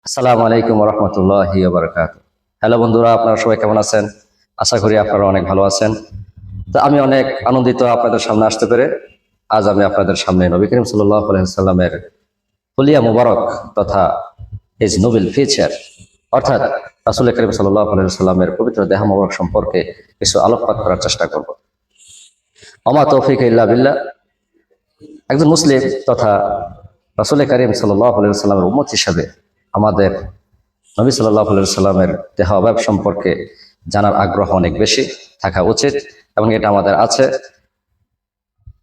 আসসালামু আলাইকুম রহমতুল্লাহি বারাকাতুহু। হ্যালো বন্ধুরা, আপনারা সবাই কেমন আছেন? আশা করি আপনারা অনেক ভালো আছেন। তো আমি অনেক আনন্দিত আপনাদের সামনে আসতে পেরে। আজ আমি আপনাদের সামনে নবী করিম সাল্লাল্লাহু আলাইহি ওয়াসাল্লামের হুলিয়া মুবারক তথা হিজ নোবেল ফিচার অর্থাৎ রাসূল করিম সাল্লাল্লাহু আলাইহি ওয়াসাল্লামের পবিত্র দেহ মুবারক সম্পর্কে কিছু আলোকপাত করার চেষ্টা করব। ওমা তৌফিক ইল্লা বিল্লাহ। একজন মুসলিম তথা রাসূল করিম সাল্লাল্লাহু আলাইহি ওয়াসাল্লামের উম্মত হিসাবে আমাদের নবী সাল্লাল্লাহু আলাইহি ওয়াসাল্লামের দেহ অবয়ব সম্পর্কে জানার আগ্রহ অনেক বেশি থাকা উচিত এবং এটা আমাদের আছে।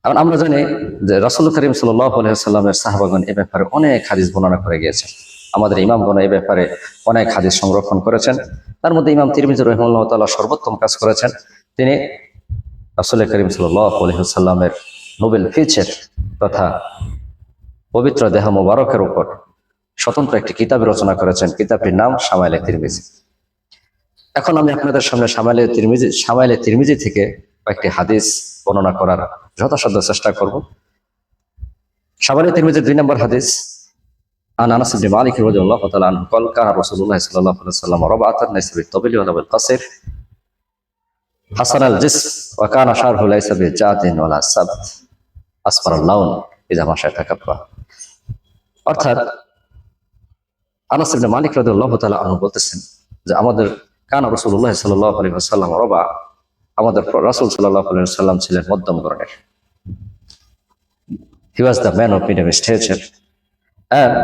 কারণ আমরা জানি যে রাসূল করিম সাল্লাল্লাহু আলাইহি ওয়াসাল্লামের সাহাবাগণ এ ব্যাপারে অনেক হাদিস বর্ণনা করে গিয়েছেন। আমাদের ইমামগণ এই ব্যাপারে অনেক হাদিস সংরক্ষণ করেছেন। তার মধ্যে ইমাম তিরমিজি রাহিমাহুল্লাহ তাআলা সর্বোত্তম কাজ করেছেন। তিনি রাসূল করিম সাল্লাল্লাহু আলাইহি ওয়াসাল্লামের নোবেল ফিচার তথা পবিত্র দেহ মোবারকের উপর স্বতন্ত্র একটি কিতাব রচনা করেছেন। কিতাবটির নাম শামাইলে তিরমিজি। এখন আমি আপনাদের সামনে শামাইলে তিরমিজি থেকে কয়েকটি হাদিস বর্ণনা করার যথাসাধ্য চেষ্টা করব। শামাইলে তিরমিজির 2 নম্বর হাদিস, আন আনাস ইবনে মালিক রাদিয়াল্লাহু তাআলা আনহু قال كان رسول الله صلى الله عليه وسلم ربعة ليس بالطويل ولا بالقصير حسن الجسم وكان شعره ليس بجاد ولا سبت أصفر اللون إذا مشى تكبر। অর্থাৎ আনাস ইবনে মালিক রাদিয়াল্লাহু তাআলা আনহু বলতেছেন যে আমাদের কানা রাসূলুল্লাহ সাল্লাল্লাহু আলাইহি ওয়াসাল্লাম রবা, আমাদের রাসূল সাল্লাল্লাহু আলাইহি ওয়াসাল্লাম ছিলেন মধ্যম ধরনের। He was the man of medium stature and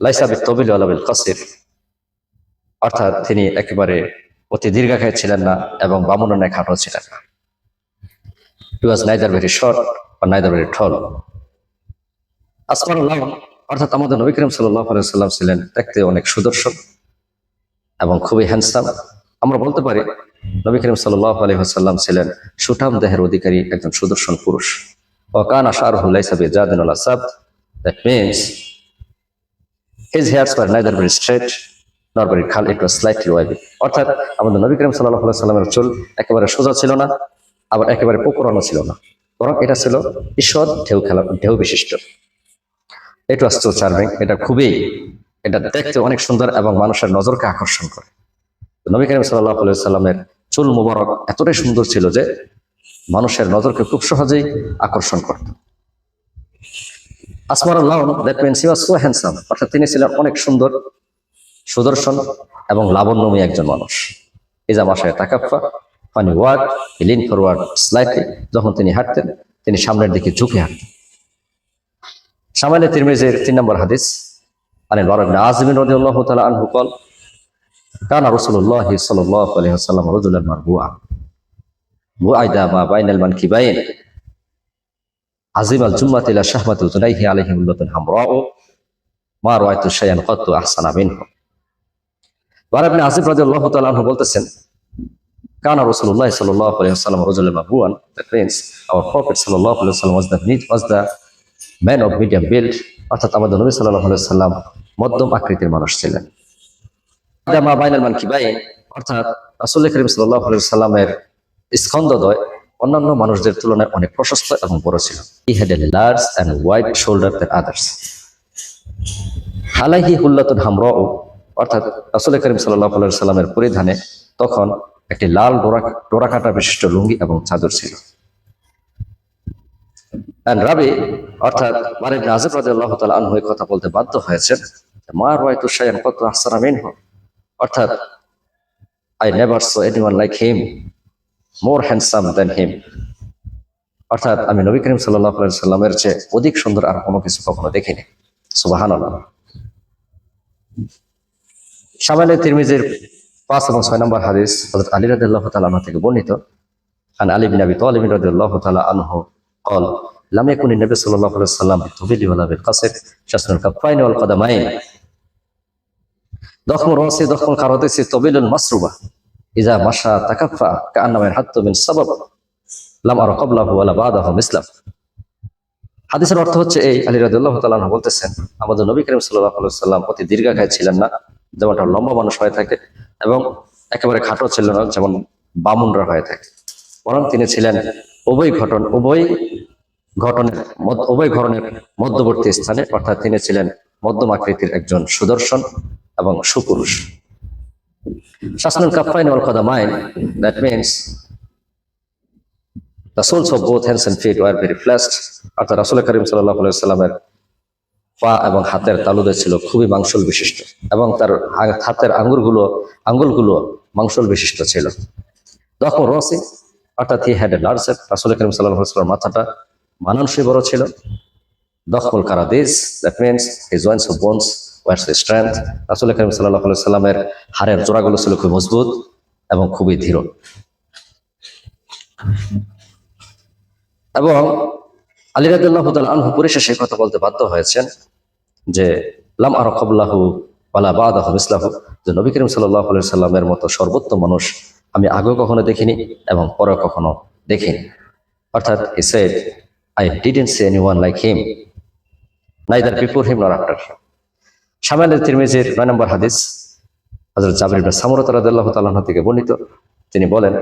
লাইসা বিত-তাবিল ওয়ালা বিল-কাসির, অর্থাৎ তিনি একেবারে অতি দীর্ঘাকায় ছিলেন না এবং বামুননে খাটো ছিলেন না। He was neither very short or neither very tall. আসমানুল লাওন, অর্থাৎ আমাদের নবী করিম সাল্লাল্লাহু আলাইহি ওয়াসাল্লাম ছিলেন দেখতে অনেক সুদর্শন এবং খুবই হ্যান্ডসাম। আমরা বলতে পারি নবী করিম সাল্লাল্লাহু আলাইহি ওয়াসাল্লাম ছিলেন সুঠাম দেহের অধিকারী একজন সুদর্শন পুরুষ। ওয়া কানা শারহু লাইসা বিজাদিন ওয়ালা সাবত, that means his hairs were neither very straight nor very curl, it was slightly wavy. অর্থাৎ আমাদের নবী করিম সাল্লাল্লাহু আলাইহি ওয়াসাল্লামের চুল একেবারে সোজা ছিল না, আবার একেবারে কোকড়ানো ছিল না, বরং এটা ছিল ঈষৎ ঢেউ বিশিষ্ট। ইট ওয়াজ সো চার্মিং, এটা দেখতে অনেক সুন্দর এবং মানুষের নজরকে আকর্ষণ করে। নবী করিম সাল্লাল্লাহু আলাইহি ওয়াসাল্লামের চুল মুবারক এতটাই সুন্দর ছিল যে মানুষের নজরকে খুব সহজেই আকর্ষণ করত। আসমারুল লাওন, that means he was so handsome, অর্থাৎ তিনি ছিলেন অনেক সুন্দর, সুদর্শন এবং লাবণ্যময়ী একজন মানুষ। ইজা মাশায় তাকাফফা ফানি ওয়াক, হি লিন ফরওয়ার্ড স্লাইটলি, যখন তিনি হাঁটতেন তিনি সামনের দিকে ঝুঁকে হাঁটতেন। শামাইলে তিরমিজির 3 নম্বর হাদিস, আনিল বারা ইবনে আযিম রাদিয়াল্লাহু তাআলা আনহু قال كان رسول الله صلى الله عليه وسلم رجلا مربوعا بعيدا ما بين المنكبين عظيم الجمة إلى شحمة أذنيه عليه ملة حمراء ما رأيت شيئا قط أحسن منه। বারা ইবনে আযিম রাদিয়াল্লাহু তাআলা আনহু বলতেছেন, কানা রাসূলুল্লাহ সাল্লাল্লাহু আলাইহি ওয়াসাল্লাম রাজুলান মারবুআন, দ্যাট মিন্স আওয়ার প্রফেট সাল্লাল্লাহু আলাইহি ওয়াসাল্লাম was the man of medium build, অর্থাৎ আমাদের নবী সাল্লাল্লাহু আলাইহি ওয়াসাল্লাম মধ্যম আকৃতির মানুষ ছিলেন। মা বাইনাল মানকিবাইন, অর্থাৎ রাসূল করিম সাল্লাল্লাহু আলাইহি ওয়াসাল্লামের স্কন্ধদ্বয় অন্যান্য মানুষদের তুলনায় অনেক প্রশস্ত এবং বড় ছিল। He had a large and wide shoulder than others. আলাইহি হুল্লাতুন হামরাউ, অর্থাৎ রাসূল করিম সাল্লাল্লাহু আলাইহি ওয়াসাল্লামের পরিধানে তখন একটি লাল ডোরাকাটা বিশিষ্ট লুঙ্গি এবং চাদর ছিল। রাবি, অর্থাৎ বারা ইবনে আযিম রাদিয়াল্লাহু তাআলা আনহু এই কথা বলতে বাধ্য হয়েছেন, মা রাআইতু শাইআন কাত আহসানা মিনহু, অর্থাৎ I never saw anyone like him, more handsome than him, অর্থাৎ আমি নবী করিম সাল্লাল্লাহু আলাইহি ওয়াসাল্লামের চেয়ে অধিক সুন্দর আর কোনো কিছু কখনো দেখিনি। সুবহানাল্লাহ। শামাইলে তিরমিজির 5 এবং 6 নম্বর হাদিস, হযরত আলী রাদিয়াল্লাহু তাআলা আনহু থেকে বর্ণিত, আন আলী ইবনে আবি তালিব রাদিয়াল্লাহু তাআলা আনহু قال لم يكن النبي صلى الله عليه وسلم بالطويل ولا بالقصير شسن الكفين والقدمين ضخم راسه ضخم قرادسه طويل المسروبه اذا مشى تكفى كانما ينحط من سبب لم ارى قبله ولا بعده مثله। হাদিসের অর্থ হচ্ছে এই, আলী রাদিয়াল্লাহু তাআলা আনহু বলতেছেন, আমাদের নবী করিম সাল্লাল্লাহু আলাইহি ওয়াসাল্লাম অতি দীর্ঘাকায় ছিলেন না, যেমনটা লম্বা মানুষ হয়ে থাকে, এবং একেবারে খাটো ছিলেন না যেমন বামুনরা হয়ে থাকে, বরং তিনি ছিলেন উভয় ঘটনের মধ্যবর্তী স্থানে, অর্থাৎ তিনি ছিলেন মধ্যম আকৃতির একজন সুদর্শন এবং সুপুরুষ। শাসনুল কাফাইন ওয়াল কদামাইন, that means the soles of both hands and feet were very fleshed, অর্থাৎ রাসূল করিম সাল্লাল্লাহু আলাইহি সাল্লামের পা এবং হাতের তালুদের ছিল খুবই মাংসল বিশিষ্ট এবং তার হাতের আঙ্গুলগুলো মাংসল বিশিষ্ট ছিল। তখন রসি, অর্থাৎ he had a large head, রাসূল করিম সাল্লাল্লাহু আলাইহি ওয়াসাল্লামের মাথাটা মানানসই বড় ছিল। দখমুল কারাদিস, that means his joints of bones were strength, রাসূল করিম সাল্লাল্লাহু আলাইহি ওয়াসাল্লামের হাড়ের জোড়াগুলো ছিল খুব মজবুত এবং খুবই দৃঢ়। এবং আলী রাদিয়াল্লাহু তাআলা আনহু পরিশেষে কথা বলতে বাধ্য হয়েছেন যে লাম আরা ক্বাবলাহু ওয়ালা বাদাহু মিসলাহু, যে নবী করিম সাল্লাল্লাহু আলাইহি সাল্লামের মতো সর্বোত্তম মানুষ আমি আগেও কখনো দেখিনি এবং পরে কখনো দেখিনি। অর্থাৎ he said, I didn't see anyone like him, neither before him nor after him. শামাইল তিরমিজির 9 নম্বর হাদিস, হযরত জাবির ইবনে সামুরা রাদিয়াল্লাহু তাআলা আনহু থেকে বর্ণিত, তিনি বলেন,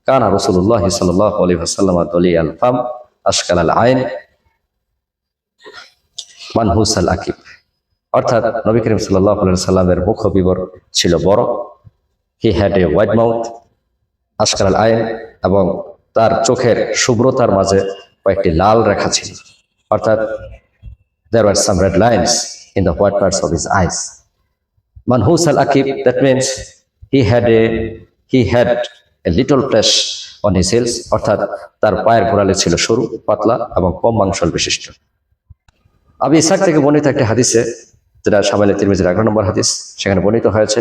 কানা রাসূলুল্লাহ সাল্লাল্লাহু আলাইহি ওয়াসাল্লাম দলিয়াল ফাম আশকালাল আইন মানহুসাল আকিব, অর্থাৎ নবী করিম সাল্লাল্লাহু আলাইহি ওয়াসাল্লামের মুখ বিবর ছিল বড়, he had a white mouth, আশকালাল আইন, এবং তার চোখের শুভ্রতার মাঝে কয়েকটি লাল রেখা ছিল, অর্থাৎ there were some red lines in the white parts of his eyes. Manhus al-Akib, that means he had a little flesh on his heels, অর্থাৎ তার পায়ের গোড়ালি ছিল সরু, পাতলা এবং কম মাংসল বিশিষ্ট। আবু ইসহাক থেকে বর্ণিত একটি হাদিসে, যেটা শামাইল তিরমিজির 11 নম্বর হাদিস, সেখানে বর্ণিত হয়েছে,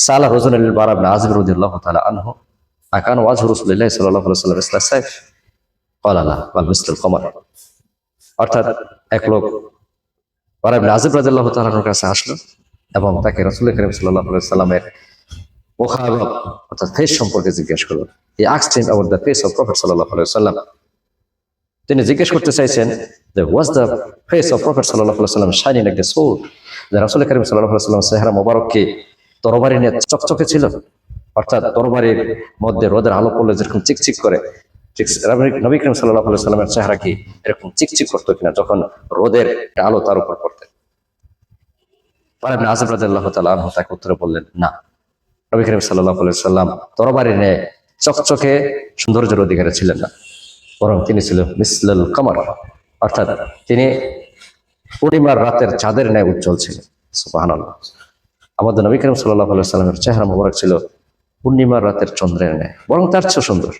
সালা রাজুলুল বারা ইবনে আযিব রাদিয়াল্লাহু তাআলা আনহু আকান ওয়াজহু রাসূলুল্লাহ সাল্লাল্লাহু আলাইহি ওয়াসাল্লাম ইসলা সাইফ ক্বালা লা বাল মিসলুল কমার, অর্থাৎ এক লোক বারা ইবনে আযিব রাদিয়াল্লাহু তাআলার কাছে আসলো এবং তাকে রাসূল করিম সাল্লাল্লাহু আলাইহি ওয়াসাল্লামের মুখাবব অর্থাৎ ফেস সম্পর্কে জিজ্ঞেস করলো। He asked him about the face of Prophet sallallahu alaihi wasallam. তিনি জিজ্ঞেস করতে চাইছেন যে was the face of Prophet sallallahu alaihi wasallam shining like the sword, যে রাসূল করিম সাল্লাল্লাহু আলাইহি ওয়াসাল্লাম চেহারা মোবারক কি তরবারি নিয়ে চকচকে ছিল, অর্থাৎ তরবারির মধ্যে রোদের আলো পড়লে যেরকম চিকচিক করে, ঠিক নবী করিম সাল্লাল্লাহু আলাইহি ওয়াসাল্লামের চেহারা কি এরকম চিকচিক করতো কিনা যখন রোদের আলো তার উপর পড়তে। বারা ইবনে আযিব রাদিয়াল্লাহু তাআলা আনহু তাকে উত্তরে বললেন, না, নবী করিম সাল্লাল্লাহু আলাইহি ওয়াসাল্লাম তরবারি নিয়ে চকচকে সৌন্দর্যের অধিকারী ছিলেন না, বরং তিনি ছিলেন মিসলুল কমার, অর্থাৎ তিনি পূর্ণিমার রাতের চাঁদের ন্যায় উজ্জ্বল ছিলেন। সুবহানাল্লাহ। আমাদের নবী করিম সাল্লাল্লাহু আলাইহি ওয়াসাল্লামের চেহারা মোবারক ছিল পূর্ণিমার রাতের চন্দ্রের ন্যায়, বরং তার চেয়ে সুন্দর।